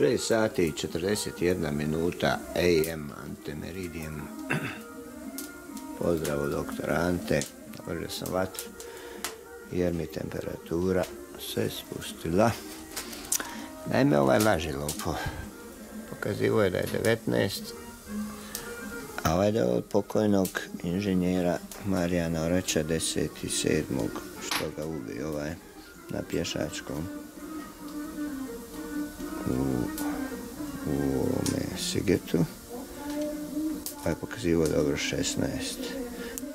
6 sati i 41 minuta AM Ante Meridian. Pozdrav od doktora Ante. Otvorio sam vatru jer mi temperatura se spustila. Naime, ovaj laži lupo. Pokazivo je da je 19, a ovaj je od pokojnog inženjera Marijana Oraća 10.7. što ga ubio ovaj na pješačkom u ovome Sigetu. Ovaj je pokazivo dobro 16,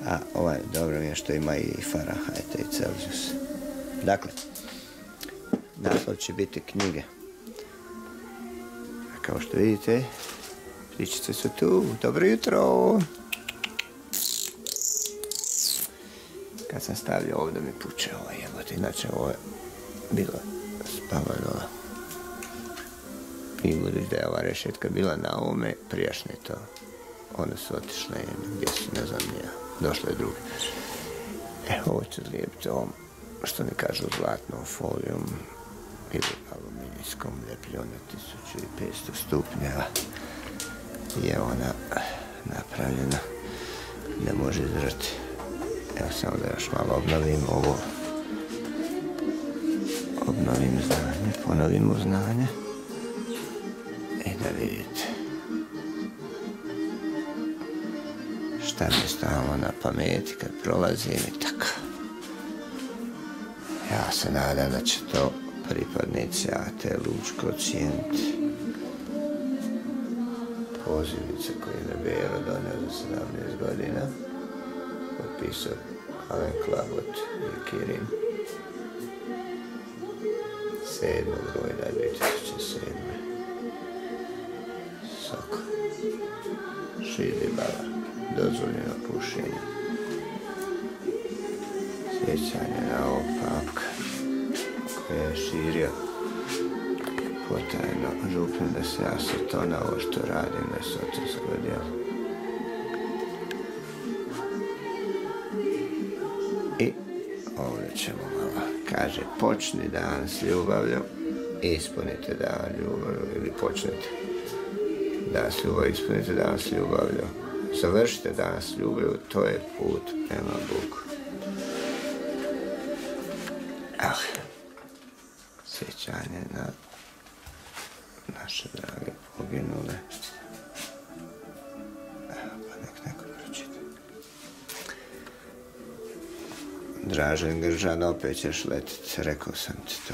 a ovaj dobro mi je što ima i Fahrenheit i Celsius. Dakle, naslov će biti knjige. Kao što vidite, ptičice su tu. Dobro jutro! Kad sam stavljao ovdje mi puče ovo jebote, inače ovo je bilo spavalo. I budući da je ova rešetka bila na ovome, prijašnje to. One su otišle gdje su, ne znam ja, došle druge. Ovo ću zlijepiti ovom, što ne kažu, zlatnom folijom ili aluminijskom ljepljonom 1500 stupnjeva. Je ona napravljena, ne može izdržati. Evo samo da još malo obnovim ovo. Obnovim znanje, ponovimo znanje. I da vidite šta mi stalno na pameti kad prolazim i tako. Ja se nadam da će to pripadnici AT Lučko ocijeniti. Pozivnica koju je Bero donio za 17 godina. Potpisao Alen Klabot i Kirin. 7. rujna 2007. Soko. Širi bala. Dozvoljeno pušenje. Sjećanje na ovog papka koji je širio potajno župno da se ja sa to na ovo što radim da se otac godilo. I ovdje ćemo malo, kaže, počni dan s ljubavlju, ispunite dan ljubavlju, ili počnite dan s ljubavlju, ispunite dan s ljubavlju, završite dan s ljubavlju, to je put prema Bogu. Sjećanje na naše drage poginule. Evo, pa nek neko pročita. Dražen Gržan, opet ćeš letit, rekao sam ti to.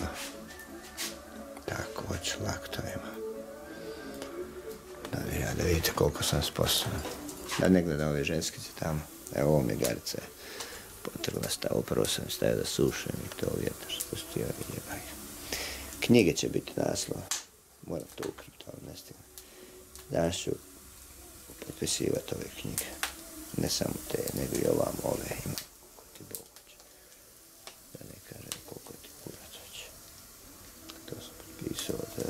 Tako, hoću laktovima. Da vidite koliko sam sposoban. Da ne gledam ove ženskice tamo. Evo, ovo mi garca je potrla stavu. Prvo sam stavio da sušem i to vjetar spustio i jebaj. Knjige će biti naslov. Moram to ukriti, ali ne stignem. Danas ću potpisivati ove knjige. Ne samo te, nego i ovam ove ima. Koliko ti Bog hoće. Da ne kažem koliko ti kurac hoće. To sam potpisao od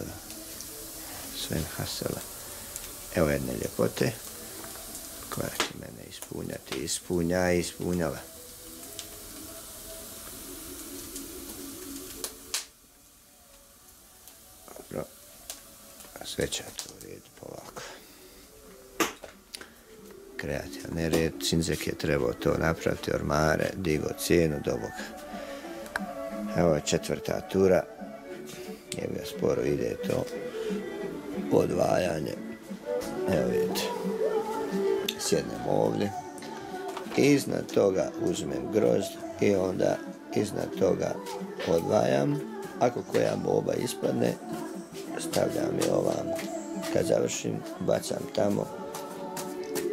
Sven Hasela. Evo jedne ljepote koja će mene ispunjati. Ispunja i ispunjala. Dobro. Sve će to urediti polako. Kreativni red. Cinzek je trebao to napraviti, ormare, digo cijenu do Boga. Evo je 4. tura. Njega sporo ide to odvajanje. Evo vidite. Sjednem ovdje. Iznad toga uzmem grozd i onda iznad toga odvajam. Ako koja boba ispadne, stavljam je ovam. Kad završim, bacam tamo.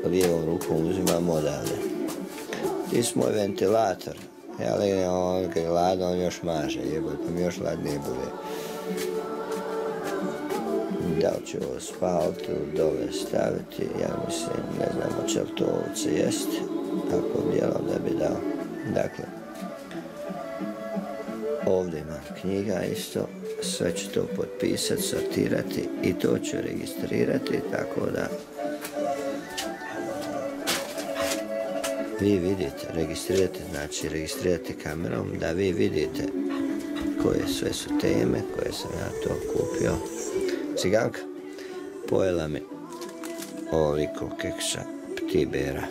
Lijevom rukom uzimam odavde. Ti su moj ventilator. Ja legnem on, kad je ladno, on još maže, jeboj, pa mi još ladnije bude. Da li ću ovo spaliti ili dole staviti, ja mislim, ne znam hoće li to ovce jesti. Ako bi jelom da bi dao. Dakle, ovdje imam knjiga isto, sve ću to potpisati, sortirati i to ću registrirati, tako da vi vidite, registrirate, znači registrirate kamerom, da vi vidite koje sve su teme, koje sam ja to kupio. ciganka, pojela mi ovoliko keksa ptibera,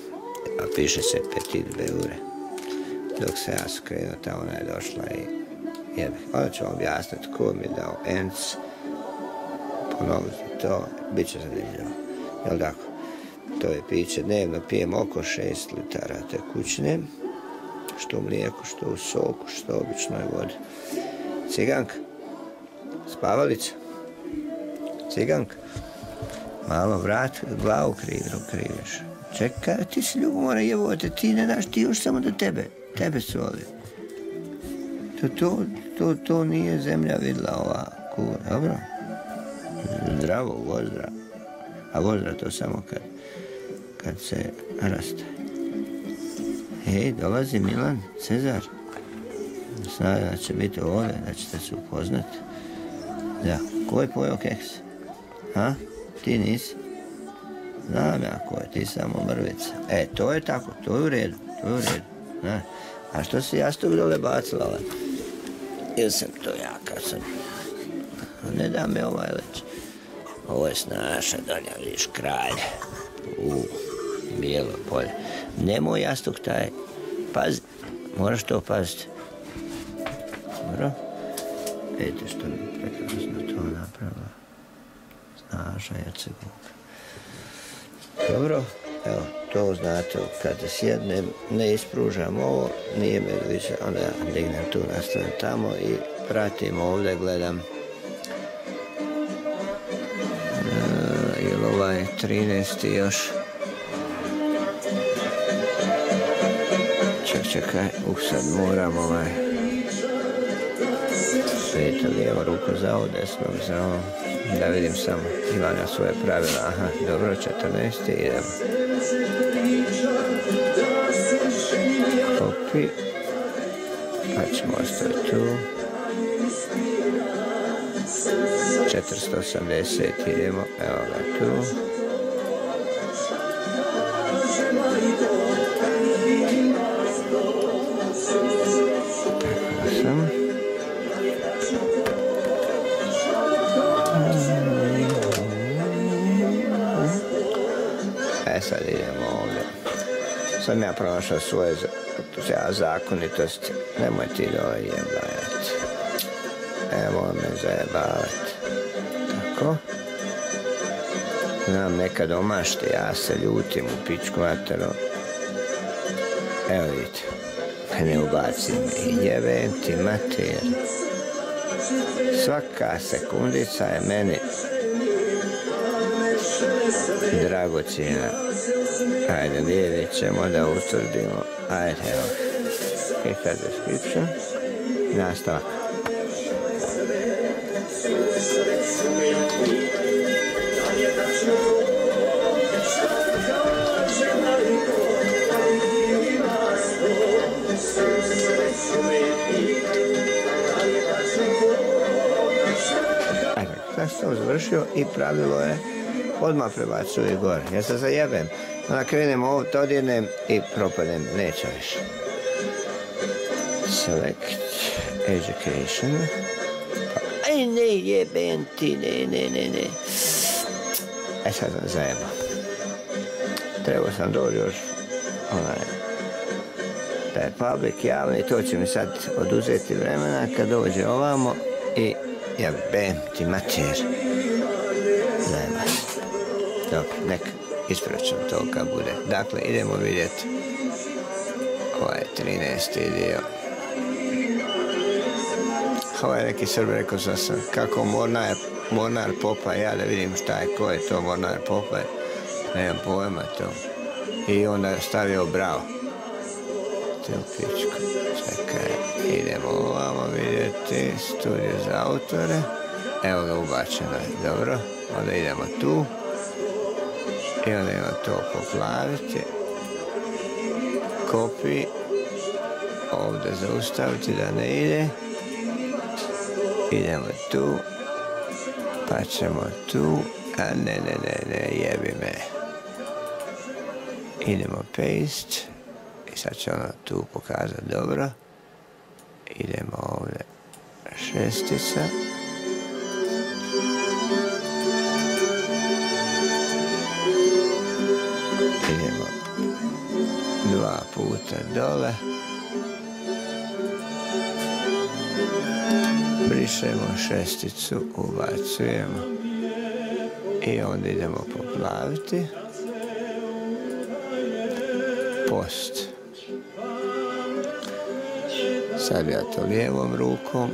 a piše se petit beure. Dok se ja skrenuo, ta ona je došla i jebih. Onda ću vam objasniti ko mi je dao enc, ponoviti to, bit će zanimljivo. Jel' tako? To je piće, dnevno pijem oko 6 litara tekućine, što u mlijeku, što u soku, što u običnoj vodi. Ciganka, spavalica, ciganka, malo vrat, glavu kriviš. Čekaj, ti si ljubomora jebote, ti ne daš, ti još samo do tebe su ovi. To nije zemlja vidla ova kura, dobro? Zdravo, vozdrav. A vozdrav to samo kad se raste. Hej, dolazi Milan, Cezar. Snada da će biti ovdje, da ćete se upoznati. Da, ko je pojeo keks? Ha? Ti nisi? Znam ja ko je, ti samo mrvica. To je tako, to je u redu. Ne? A što si jastuk dole bacila? Ili sam to ja kad sam... Ne da me ovaj već. Ovo je Snaša, donja, vidiš, kralj. Bijelo polje. Nemoj jastuk taj. Pazi, moraš to paziti. Dobro? Vidite što mi prekrasno to napravila. Snaša Hercegovka. Dobro, evo, to znate, kada sjednem, ne ispružam ovo, nije me više, onda ja dignem tu, nastavim tamo i pratim ovdje, gledam. Ili ovaj 13. još. Čekaj, sad moram vidite lijevo ruku za ovo, desnog za ovo. Da vidim samo, imam ja svoje pravila. Aha, dobro, 14. idemo. Copy. Pa ćemo ostaviti tu. 480 idemo, evo ga tu. Tako sam. Sad idemo ovdje. Sam ja pronašao svoje zakonitosti. Nemoj ti dole jebavati. Evo me zajebavati. Tako. Znam nekad omašti, ja se ljutim u pičku materu. Evo vidite. Ne ubacim i jebem ti mater. Svaka sekundica je meni dragocjena. Ajde, vidjet ćemo da utvrdimo. Ajde, evo. Hit that description. Nastavak. Ajde, sad sam to završio i pravilo je odmah prebacuju gore. Ja se zajebem. Onda krenem ovo, to odjednem i propadem. Neće više. Select education. Aj ne jebem ti, ne. Sad sam zajebao. Trebao sam doći još da je public javni, to će mi sad oduzeti vremena kad dođe ovamo i jebem ti mater. Zajeba se. Dobro, nek ispraćam to kad bude. Dakle, idemo vidjeti ovaj 13. dio. Ovaj neki Srb rekao sam kako Mornar Popaj, ja da vidim šta je, ko je to Mornar Popaj. Nemam pojma to. I onda je stavio bravo. Te u pičku. Čekaj, idemo ovamo vidjeti studiju za autore. Evo ga ubačeno je, dobro. Onda idemo tu. I onda idemo to poplaviti. Copy. Ovdje zaustaviti da ne ide. Idemo tu. Pa ćemo tu. A ne, jebi me. Idemo paste. I sad će ono tu pokazati dobro. Idemo ovdje šestica. dole. Brišemo šesticu, ubacujemo i onda idemo poplaviti. Post. Sad ja to lijevom rukom,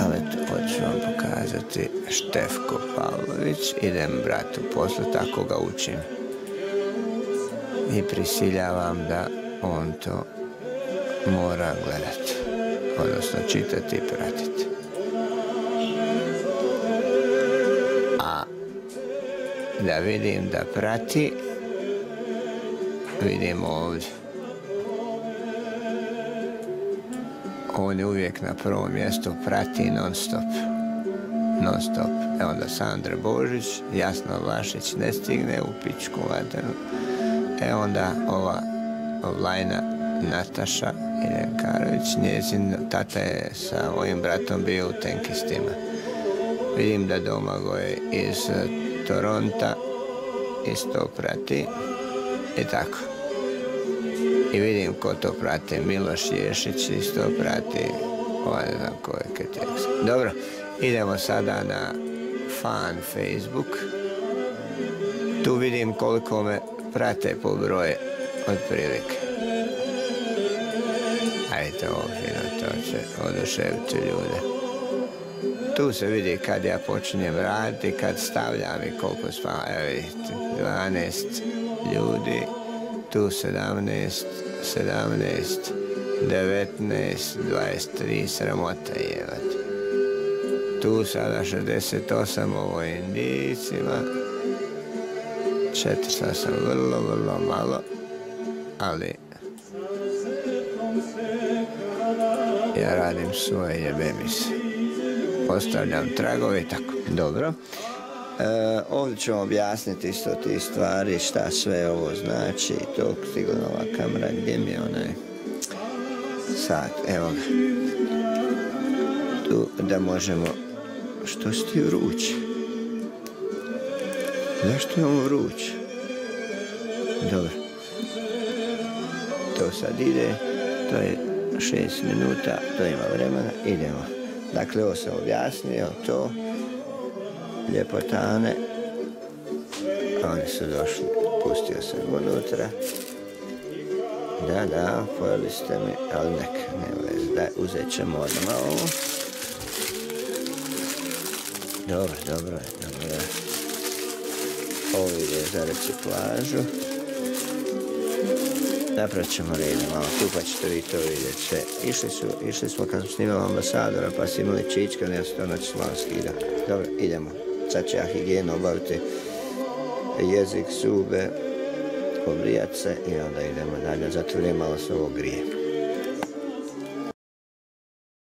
ali hoću vam pokazati Štefko Pavlović. Idem bratu poslu, tako ga učim. I prisiljavam da on to mora gledati, odnosno čitati i pratiti. A da vidim da prati, vidim ovdje. On je uvijek na prvom mjestu, prati non stop. Non stop. Evo onda Sandra Božić, Jasna Vlašić ne stigne u pičku vatenu. Onda ova Vlajna Nataša Irenkarović, njezin tata je sa mojim bratom bio u tenkistima. Vidim da Domagoj iz Toronta isto prati i tako. I vidim ko to prati, Miloš Ješić isto prati, ne znam ko je Keteks. Dobro, idemo sada na fan Facebook. Tu vidim koliko me prate po broje otprilike. Ajde, ovo fino, to će oduševiti ljude. Tu se vidi kad ja počinjem raditi, kad stavljam i koliko spava. Evo vidite, 12 ljudi, tu 17, 19, 23, sramota jevati. Tu sada 68, ovo je Indijcima. 48 vrlo malo, ali ja radim svoje, jebe mi se. Ostavljam tragove i tako. Dobro. Ovdje ćemo objasniti isto ti stvari, šta sve ovo znači. To stigla nova kamera, gdje mi je onaj sat, evo ga. Tu da možemo, što si ti vruć? Zašto je on vruć? Dobro. To sad ide, to je 6 minuta, to ima vremena, idemo. Dakle, ovo sam objasnio, to, ljepotane, oni su došli, pustio sam unutra. Da, pojeli ste mi, ali nema veze, daj, uzet ćemo odmah ovo. Dobro. Ovo ide za reciklažu. Napravit ćemo red malo tu, pa ćete vi to vidjeti sve. Išli smo kad smo snimali Ambasadora, pa su imali čička, ja se to noć malo skida. Dobro, idemo. Sad će ja higijenu obaviti, jezik, zube, obrijat se i onda idemo dalje. Zato vrijeme malo se ovo grije.